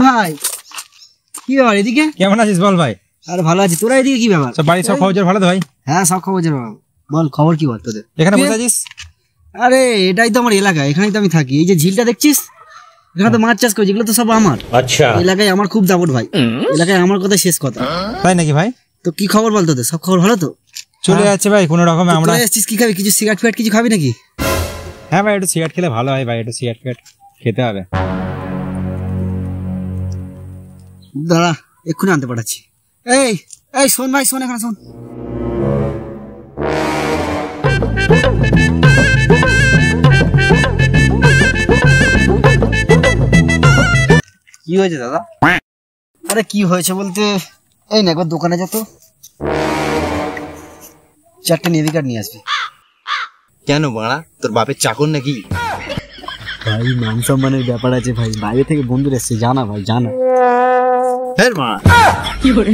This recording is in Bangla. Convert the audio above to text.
ভাই কি ব্যাপার এদিকে? কেমন আছিস বল ভাই? আরে ভালো আছি, তোরা এদিকে কি ব্যাপার? সব বাড়ির সব খবর ভালো তো ভাই? হ্যাঁ সব খবর ভালো। বল খবর কি বল তোদের? এখানে বসে আছিস? আরে এটাই তো আমার এলাকা, এখানেই তো আমি থাকি। এই যে ঝিলটা দেখছিস, এখানে তো মাছ চাষ করি, যেগুলো তো সব আমার। আচ্ছা, এলাকায় আমার খুব দাপট ভাই, এলাকায় আমার কথা শেষ কথা। তাই নাকি ভাই? তো কি খবর বল তোদের? সব খবর ভালো তো? চলে যাচ্ছে ভাই কোনো রকমে। আমরা এসেছিস কি খাবি? কিছু সিগারেট ফিগারেট কিছু খাবি নাকি? হ্যাঁ ভাই, একটু সিগারেট খেলে ভালো হয় ভাই, একটু সিগারেট ফিগারেট খেতে হবে। দাঁড়া এক্ষুনি আনতে পাঠাচ্ছি। এই এই শোন ভাই, শোন এখানে শোন। কি হয়েছে দাদা? আরে কি হয়েছে বলতে, এই না একবার দোকানে যা তো, 4টে নেভি কার্ড নিয়ে আসবি। কেন বাড়া, তোর বাপের চাকর নাকি? ভাই মান সম্মানের ব্যাপার আছে ভাই, বাইরে থেকে বন্ধুরা এসছে, জানা ভাই জানা। হ্যাঁ বাড়া কি করে